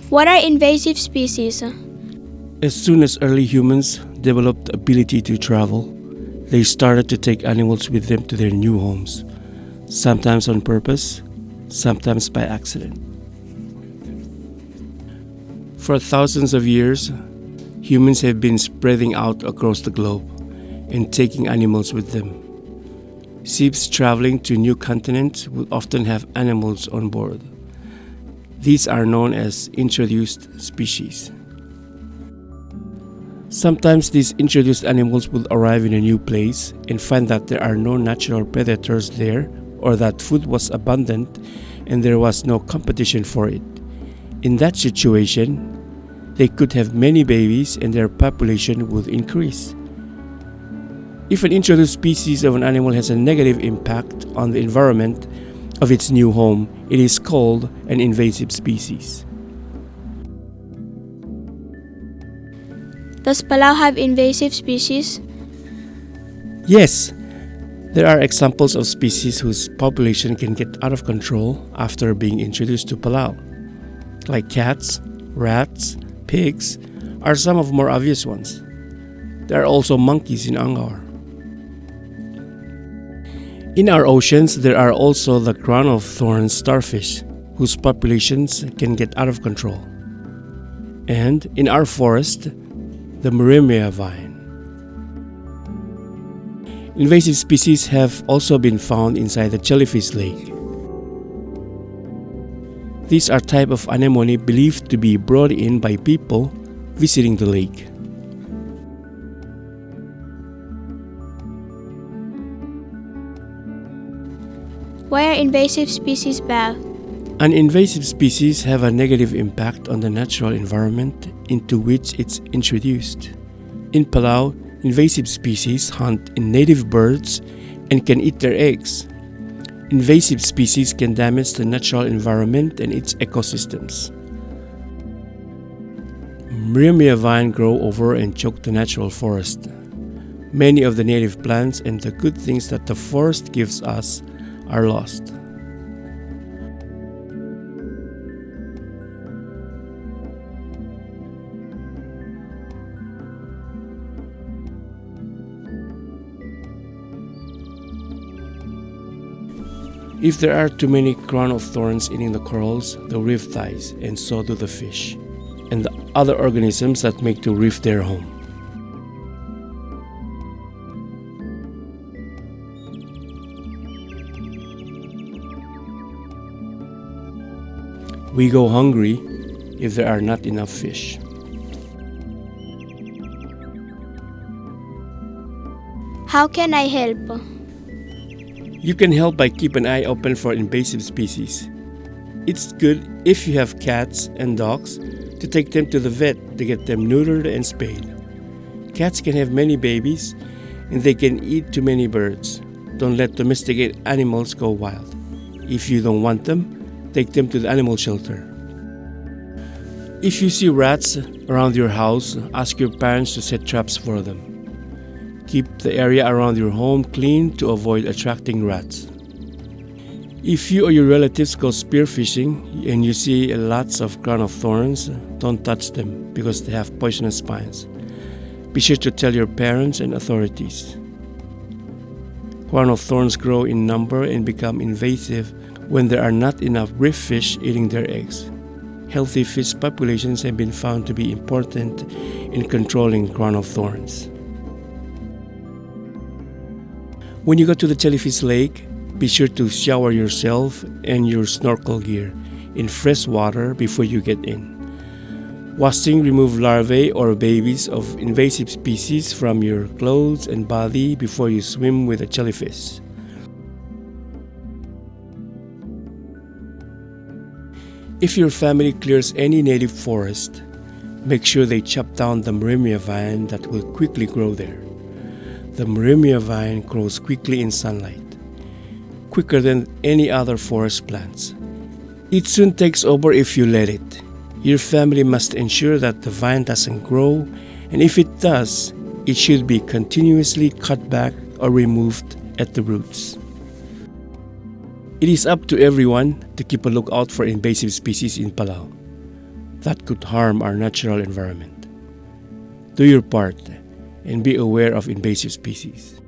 What are invasive species? As soon as early humans developed the ability to travel, they started to take animals with them to their new homes, sometimes on purpose, sometimes by accident. For thousands of years, humans have been spreading out across the globe and taking animals with them. Ships traveling to new continents will often have animals on board. These are known as introduced species. Sometimes these introduced animals will arrive in a new place and find that there are no natural predators there, or that food was abundant and there was no competition for it. In that situation, they could have many babies and their population would increase. If an introduced species of an animal has a negative impact on the environment of its new home, it is called an invasive species. Does Palau have invasive species? Yes, there are examples of species whose population can get out of control after being introduced to Palau, like cats, rats, pigs are some of more obvious ones. There are also monkeys in Angkor. In our oceans, there are also the Crown-of-Thorns Starfish, whose populations can get out of control. And in our forest, the Merremia Vine. Invasive species have also been found inside the jellyfish lake. These are type of anemone believed to be brought in by people visiting the lake. Why are invasive species bad? An invasive species have a negative impact on the natural environment into which it's introduced. In Palau, invasive species hunt in native birds and can eat their eggs. Invasive species can damage the natural environment and its ecosystems. Merremia vine grow over and choke the natural forest. Many of the native plants and the good things that the forest gives us are lost. If there are too many crown of thorns eating the corals, the reef dies, and so do the fish, and the other organisms that make the reef their home. We go hungry if there are not enough fish. How can I help? You can help by keeping an eye open for invasive species. It's good if you have cats and dogs to take them to the vet to get them neutered and spayed. Cats can have many babies and they can eat too many birds. Don't let domesticated animals go wild. If you don't want them, take them to the animal shelter. If you see rats around your house, ask your parents to set traps for them. Keep the area around your home clean to avoid attracting rats. If you or your relatives go spearfishing and you see lots of crown of thorns, don't touch them because they have poisonous spines. Be sure to tell your parents and authorities. Crown of thorns grow in number and become invasive when there are not enough reef fish eating their eggs. Healthy fish populations have been found to be important in controlling crown of thorns. When you go to the jellyfish lake, be sure to shower yourself and your snorkel gear in fresh water before you get in. Washing remove larvae or babies of invasive species from your clothes and body before you swim with a jellyfish. If your family clears any native forest, make sure they chop down the Merremia vine that will quickly grow there. The Merremia vine grows quickly in sunlight, quicker than any other forest plants. It soon takes over if you let it. Your family must ensure that the vine doesn't grow, and if it does, it should be continuously cut back or removed at the roots. It is up to everyone to keep a lookout for invasive species in Palau. that could harm our natural environment. Do your part and be aware of invasive species.